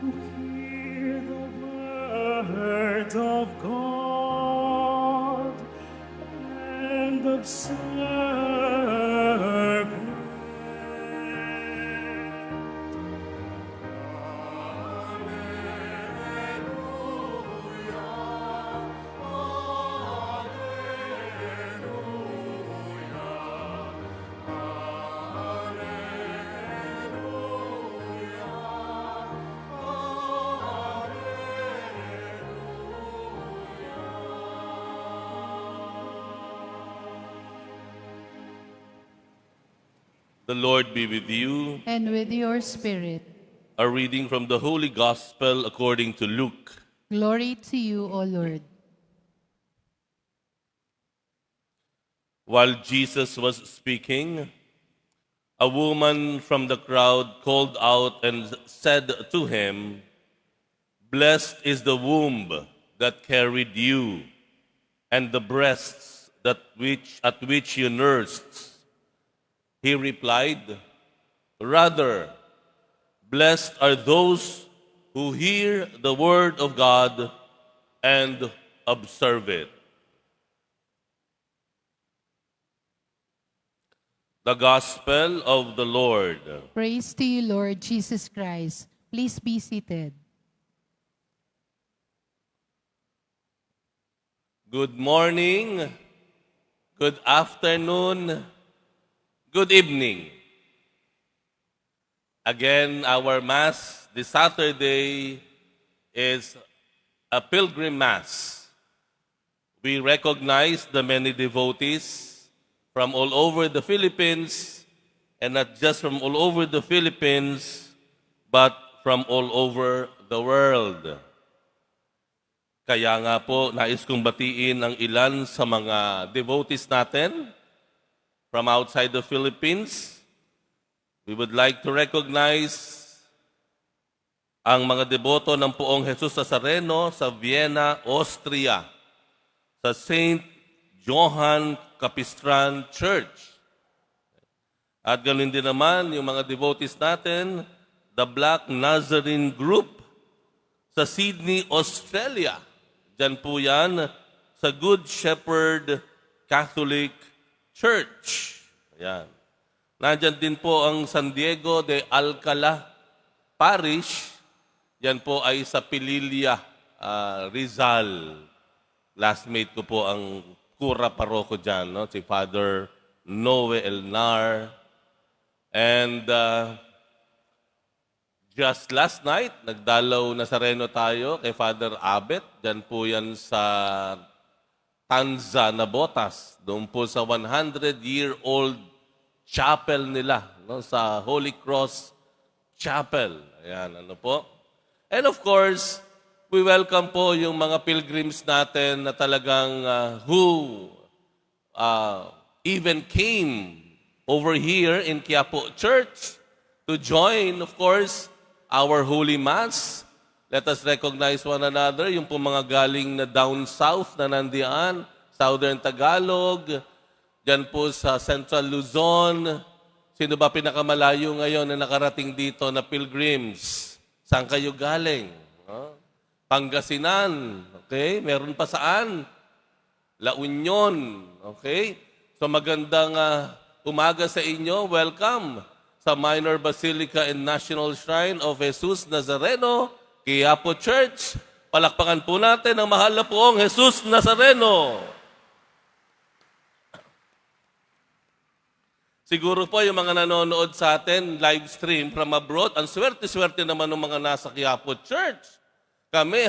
Hear the words of God and observe it. The Lord be with you. And with your spirit. A reading from the Holy Gospel according to Luke. Glory to you, O Lord. While Jesus was speaking, a woman from the crowd called out and said to him, "Blessed is the womb that carried you, and the breasts at which you nursed." He replied, "Rather, blessed are those who hear the word of God and observe it." The Gospel of the Lord. Praise to you, Lord Jesus Christ. Please be seated. Good morning, good afternoon, good evening. Again, our Mass this Saturday is a pilgrim Mass. We recognize the many devotees from all over the Philippines, and not just from all over the Philippines, but from all over the world. Kaya nga po, nais kong batiin ang ilan sa mga devotees natin from outside the Philippines. We would like to recognize ang mga deboto ng Poong Jesus Nazareno sa Vienna, Austria, sa St. Johann Capistran Church. At ganoon din naman yung mga devotees natin, the Black Nazarene Group sa Sydney, Australia. Diyan po yan sa Good Shepherd Catholic Church. Ayan. Nandyan din po ang San Diego de Alcala Parish. Yan po ay sa Pililla, Rizal. Lastmate ko po ang kura paroko dyan, no? Si Father Noe Elnar. And just last night, nagdalaw Nazareno tayo kay Father Abet. Diyan po yan sa Tanza, Nabotas. Doon po sa 100-year-old chapel nila, no? Sa Holy Cross Chapel. Ayan, ano po. And of course, we welcome po yung mga pilgrims natin na talagang who even came over here in Quiapo Church to join, of course, our Holy Mass. Let us recognize one another, yung po mga galing na down south na nandiyan, Southern Tagalog, dyan po sa Central Luzon. Sino ba pinakamalayo ngayon na nakarating dito na pilgrims? Saan kayo galing? Pangasinan, okay? Meron pa saan? La Union, okay? So magandang umaga sa inyo. Welcome sa Minor Basilica and National Shrine of Jesus Nazareno, Quiapo Church. Palakpakan po natin ang mahal na Poong Jesus Nazareno. Siguro po yung mga nanonood sa atin, live stream from abroad, ang swerte-swerte naman ng mga nasa Quiapo Church. Kami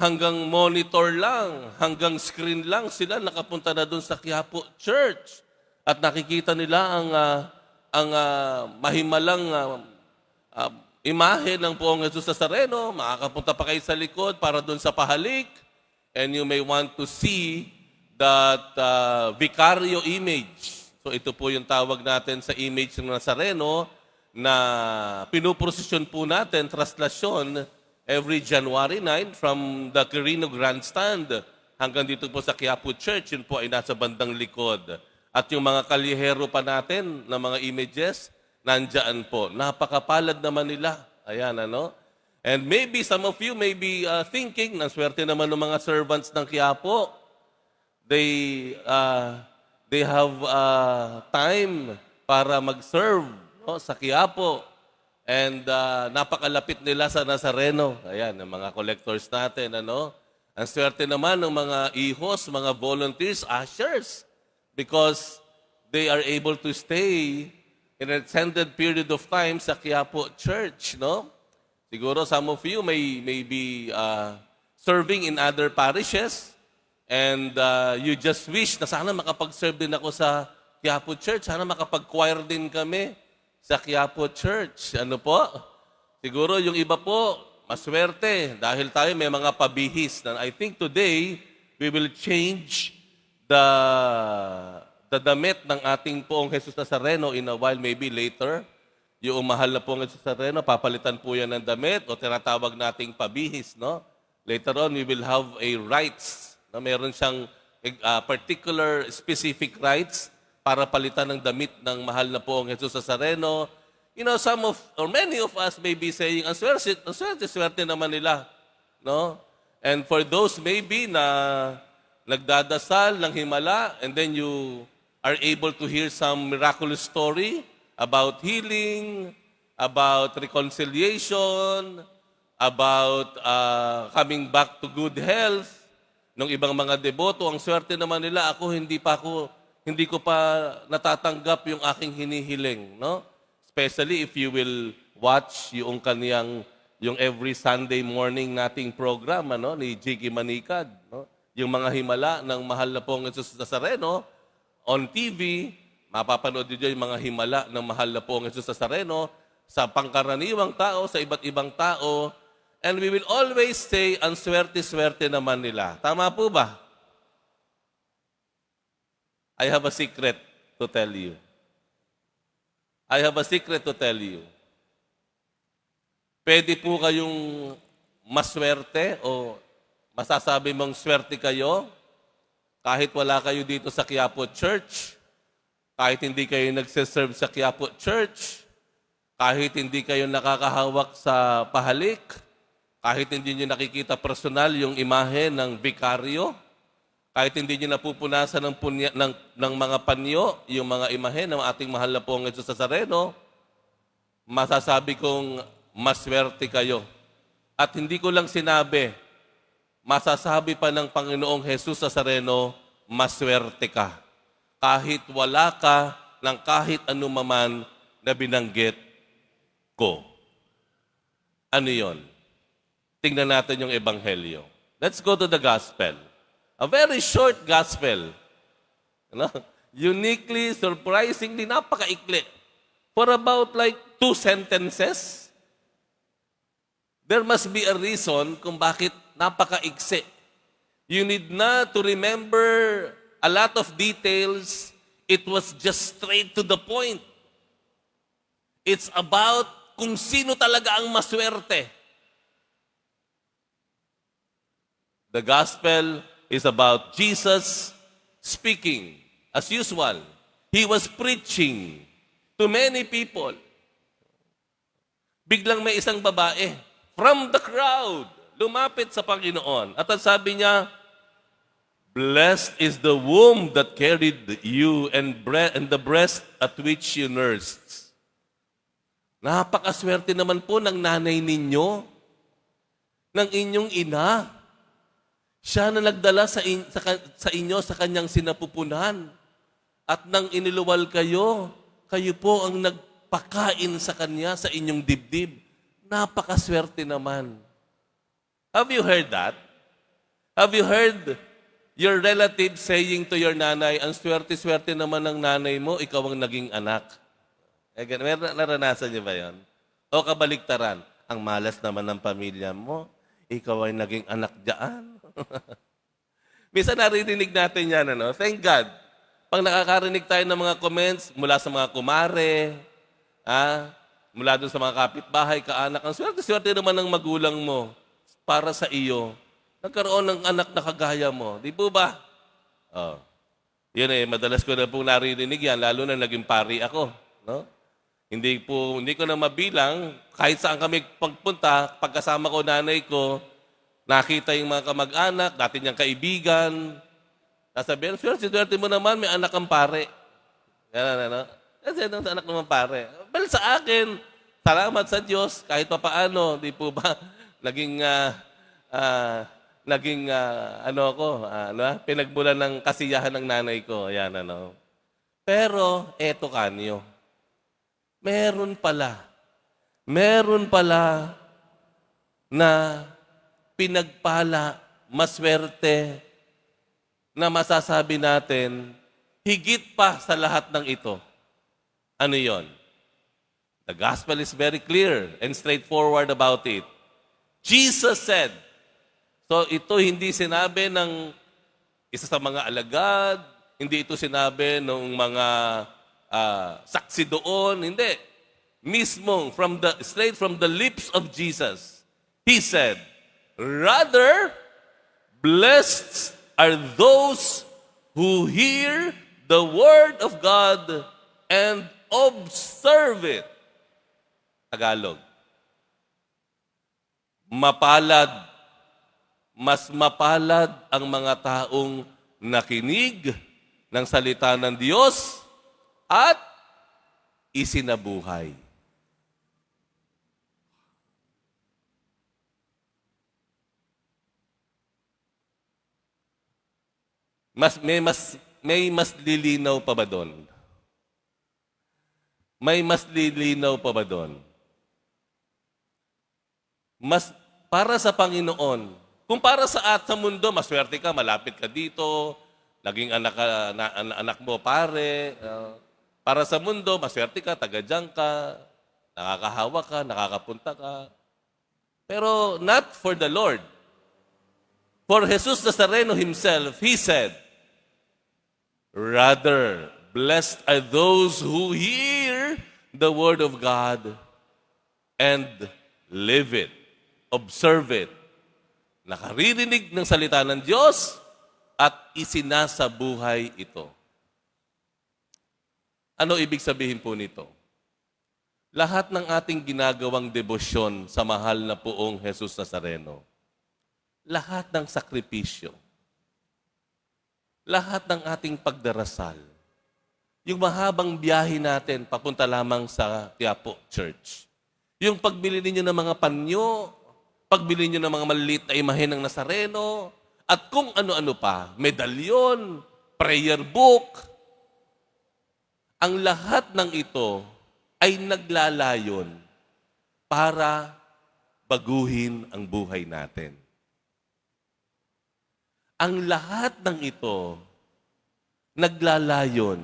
hanggang monitor lang, hanggang screen lang sila nakapunta na doon sa Quiapo Church. At nakikita nila ang mahimalang imahe ng Poong Jesus Nazareno. Makakapunta pa kayo sa likod para doon sa pahalik. And you may want to see that vicario image. So ito po yung tawag natin sa image ng Nazareno na pinuprosesyon po natin, traslasyon, every January 9 from the Quirino Grandstand hanggang dito po sa Quiapo Church. Yun po ay nasa bandang likod. At yung mga kalihero pa natin na mga images, nandyan po. Napakapalad naman nila Ayan, ano? And maybe some of you may be thinking, ng swerte naman ng mga servants ng Quiapo. They have time para mag-serve, no, sa Quiapo. And napakalapit nila sa Nazareno. Ayan, ang mga collectors natin, ano? Ang swerte naman ng mga ihos, mga volunteers, ushers, because they are able to stay in an extended period of time sa Quiapo Church, no? Siguro some of you may be serving in other parishes, and you just wish na sana makapag-serve din ako sa Quiapo Church, sana makapag-choir din kami sa Quiapo Church. Ano po? Siguro yung iba po, maswerte dahil tayo may mga pabihis. Na I think today, we will change the damit ng ating poong Jesus Nazareno in a while, maybe later. Yung mahal na poong Jesus Nazareno, papalitan po yan ng damit o tinatawag nating pabihis, no? Later on, we will have a rights. No? Meron siyang particular specific rights para palitan ng damit ng mahal na poong Jesus Nazareno. You know, many of us may be saying, ang swerte naman nila. No? And for those maybe na nagdadasal ng himala, and then you are able to hear some miraculous story about healing, about reconciliation, about coming back to good health, ng ibang mga deboto, ang swerte naman nila, hindi ko pa natatanggap yung aking hinihiling, no? Especially if you will watch yung every Sunday morning nating program, ano, ni Jiggy Manikad, no? Yung mga himala ng mahal na poong Jesus Nazareno on TV, mapapanood niyo yung mga himala ng mahal na poong Jesus Nazareno sa pangkaraniwang tao, sa iba't ibang tao, and we will always say, ang swerte-swerte naman nila. Tama po ba? I have a secret to tell you. I have a secret to tell you. Pwede po kayong maswerte o masasabi mong swerte kayo kahit wala kayo dito sa Quiapo Church, kahit hindi kayo nagsiserve sa Quiapo Church, kahit hindi kayo nakakahawak sa pahalik, kahit hindi nyo nakikita personal yung imahe ng vikaryo, kahit hindi nyo napupunasan ng mga panyo, yung mga imahe ng ating mahal na poong Jesus Nazareno, masasabi kong maswerte kayo. At hindi ko lang sinabi, masasabi pa ng Panginoong Jesus Nazareno, maswerte ka. Kahit wala ka ng kahit anumaman na binanggit ko. Ano yon? Tingnan natin yung Ebanghelyo. Let's go to the Gospel. A very short Gospel. Ano? Uniquely, surprisingly, napakaikli. For about like 2 sentences, there must be a reason kung bakit napakaiksi. You need not to remember a lot of details. It was just straight to the point. It's about kung sino talaga ang maswerte. The Gospel is about Jesus speaking. As usual, He was preaching to many people. Biglang may isang babae from the crowd lumapit sa Panginoon. At ang sabi niya, blessed is the womb that carried you and the breast at which you nursed. Napakaswerte naman po ng nanay ninyo, ng inyong ina. Siya na nagdala sa inyo sa kanyang sinapupunan. At nang iniluwal kayo, kayo po ang nagpakain sa kanya sa inyong dibdib. Napakaswerte naman. Have you heard that? Have you heard your relative saying to your nanay, ang swerte-swerte naman ng nanay mo, ikaw ang naging anak? Naranasan niyo ba yan? O kabaliktaran, ang malas naman ng pamilya mo, ikaw ay naging anak dyan. Minsan naririnig natin yan, ano? Thank God. Pag nakakarinig tayo ng mga comments mula sa mga kumare, mula doon sa mga kapitbahay, kaanak, ang swerte-swerte naman ng magulang mo para sa iyo. Nagkaroon ng anak na kagaya mo. Di po ba? Oh. Yun madalas ko na pong naririnig yan, lalo na naging pari ako. No? Hindi ko na mabilang, kahit saan kami pagpunta, pagkasama ko nanay ko, nakita yung mga kamag-anak, dati niyang kaibigan. Sasabihin, swerte mo naman, may anak kang pare. Yan, ano? Kasi ang anak naman pare. Well, sa akin, salamat sa Diyos, kahit pa paano, di po ba, naging, pinagmulan ng kasiyahan ng nanay ko. Ayan, ano. Pero, eto kanyo. Meron pala na pinagpala, maswerte, na masasabi natin, higit pa sa lahat ng ito. Ano yon? The gospel is very clear and straightforward about it. Jesus said, so ito hindi sinabi ng isa sa mga alagad, hindi ito sinabi ng mga saksi doon, hindi. Mismo, straight from the lips of Jesus, He said, rather, blessed are those who hear the word of God and observe it. Tagalog. Mas mapalad ang mga taong nakinig ng salita ng Diyos at isinabuhay. May mas lilinaw pa ba doon? May mas lilinaw pa ba doon? Mas para sa Panginoon, kung para sa mundo, maswerte ka, malapit ka dito, naging anak mo pare, para sa mundo, maswerte ka, taga-diyan ka, nakakahawa ka, nakakapunta ka. Pero not for the Lord. For Jesus Nazareno himself, He said, rather, blessed are those who hear the word of God and live it, observe it. Nakaririnig ng salita ng Diyos at isinasabuhay ito. Ano ibig sabihin po nito? Lahat ng ating ginagawang debosyon sa mahal na poong Jesus Nazareno, lahat ng sakripisyo, lahat ng ating pagdarasal, yung mahabang biyahe natin papunta lamang sa Quiapo Church, yung pagbili ninyo ng mga panyo, pagbili ninyo ng mga maliit na imahe ng Nazareno, at kung ano-ano pa, medalyon, prayer book, ang lahat ng ito ay naglalayon para baguhin ang buhay natin. Ang lahat ng ito naglalayon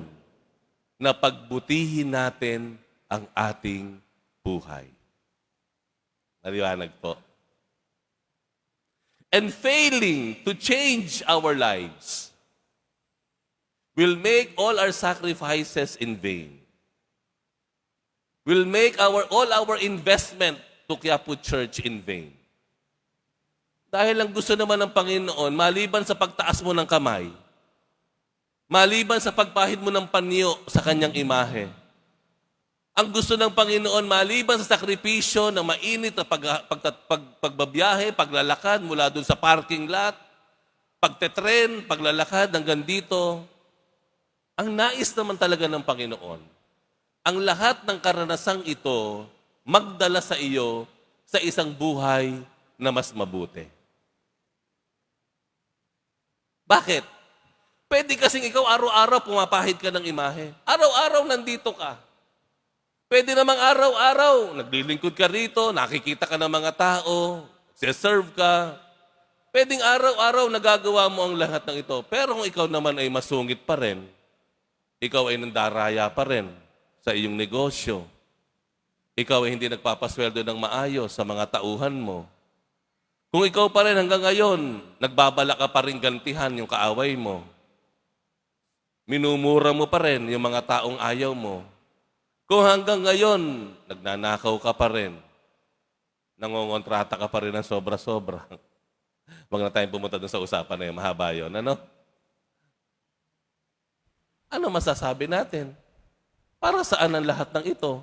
na pagbutihin natin ang ating buhay. Naliwanag po. And failing to change our lives will make all our sacrifices in vain. Will make all our investment to Quiapo Church in vain. Dahil ang gusto naman ng Panginoon, maliban sa pagtaas mo ng kamay, maliban sa pagpahid mo ng panyo sa kanyang imahe, ang gusto ng Panginoon, maliban sa sakripisyo na mainit na pagbabiyahe, paglalakad mula dun sa parking lot, pagtetren, paglalakad hanggang dito, ang nais naman talaga ng Panginoon, ang lahat ng karanasang ito, magdala sa iyo sa isang buhay na mas mabuti. Bakit? Pwede kasing ikaw araw-araw pumapahid ka ng imahe. Araw-araw nandito ka. Pwede namang araw-araw, naglilingkod ka rito, nakikita ka ng mga tao, serve ka. Pwedeng araw-araw nagagawa mo ang lahat ng ito. Pero kung ikaw naman ay masungit pa rin, ikaw ay nandaraya pa rin sa iyong negosyo. Ikaw ay hindi nagpapasweldo ng maayos sa mga tauhan mo. Kung ikaw pa rin hanggang ngayon, nagbabala ka pa rin gantihan yung kaaway mo. Minumura mo pa rin yung mga taong ayaw mo. Kung hanggang ngayon, nagnanakaw ka pa rin, nangongontrata ka pa rin ng sobra-sobra. Huwag na tayong pumunta dun sa usapan na yun, mahaba yun. Ano masasabi natin? Para saan ang lahat ng ito?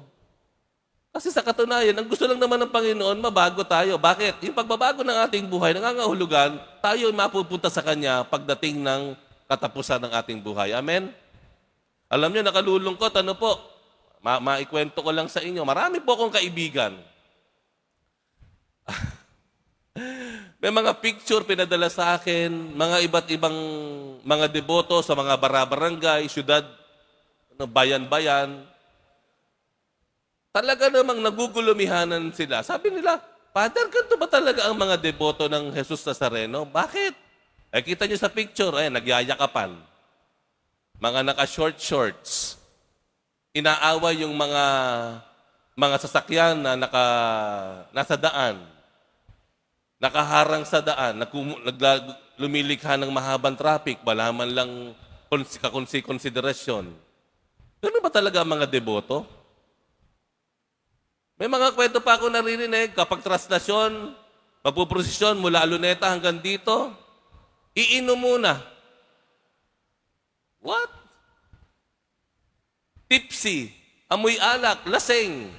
Kasi sa katunayan, ang gusto lang naman ng Panginoon, mabago tayo. Bakit? Yung pagbabago ng ating buhay, nangangahulugan, tayo ay mapupunta sa Kanya pagdating ng katapusan ng ating buhay. Amen? Alam niyo, nakalulungkot, ano po? Maikwento ko lang sa inyo. Marami po akong kaibigan. May mga picture pinadala sa akin, mga iba't ibang mga deboto sa mga barabarangay, syudad, bayan-bayan. Talaga namang nagugulumihanan sila. Sabi nila, Father, ganito ba talaga ang mga deboto ng Jesus Nazareno? Bakit? Kita niyo sa picture, nagyayakapan. Mga naka-short shorts. Inaaway yung mga sasakyan na nasa daan. Nakaharang sa daan, lumilikha ng mahabang traffic, wala man lang konsiderasyon. Ganun ba talaga ang mga deboto? May mga kwento pa ako naririnig, kapag traslasyon, magpuprosesyon mula Luneta hanggang dito, iinom muna. What? Tipsy, amoy alak, lasing,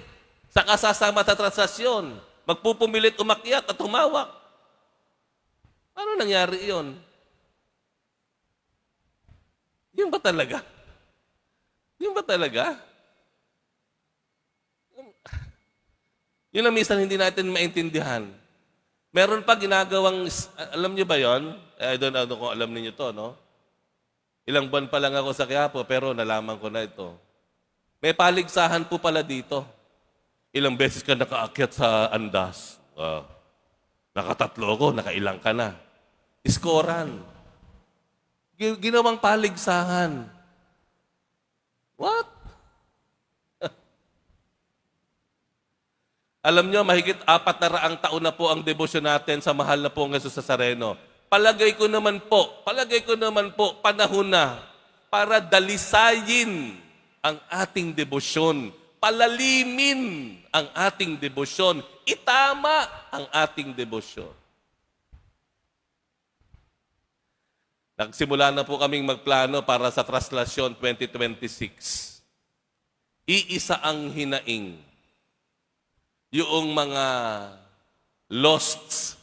saka sasama sa traslasyon, magpupumilit umakyat at humawak. Ano nangyari iyon? Yun ba talaga? Yun ba talaga? Yun ang minsan hindi natin maintindihan. Meron pa ginagawang, alam niyo ba yon? I don't know kung alam niyo to, no? Ilang buwan pa lang ako sa Quiapo, pero nalaman ko na ito. May paligsahan po pala dito. Ilang beses ka nakaakyat sa andas. Nakatatlo ko, nakailang ka na. Iskoran. Ginawang paligsahan. What? Alam nyo, mahigit 400 taon na po ang debosyon natin sa mahal na pong Jesus Nazareno. Palagay ko naman po, panahon na para dalisayin ang ating debosyon. Palalimin ang ating debosyon. Itama ang ating debosyon. Nagsimula na po kaming magplano para sa Traslasyon 2026. Iisa ang hinaing. Yung mga lost,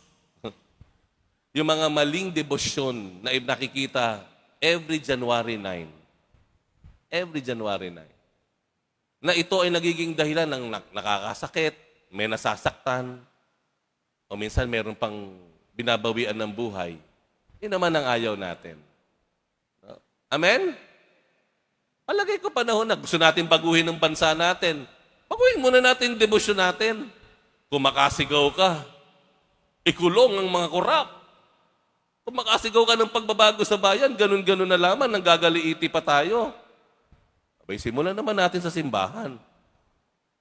yung mga maling debosyon na nakikita every January 9. Every January 9. Na ito ay nagiging dahilan ng nakakasakit, may nasasaktan, o minsan meron pang binabawian ng buhay. Yun naman ang ayaw natin. Amen? Palagay ko panahon na gusto natin baguhin ng bansa natin. Baguhin muna natin yung debosyon natin. Kung makasigaw ka, ikulong ang mga korap. Kung makasigaw ka ng pagbabago sa bayan, ganun-ganun na lamang, nanggagaliiti pa tayo. Abay, simulan naman natin sa simbahan.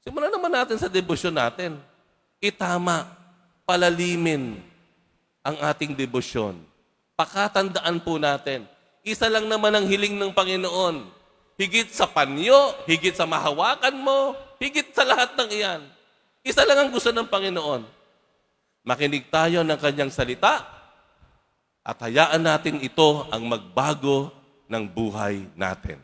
Simulan naman natin sa debosyon natin. Itama, palalimin ang ating debosyon. Pakatandaan po natin, isa lang naman ang hiling ng Panginoon. Higit sa panyo, higit sa mahawakan mo, higit sa lahat ng iyan. Isa lang ang gusto ng Panginoon. Makinig tayo ng Kanyang salita at hayaan natin ito ang magbago ng buhay natin.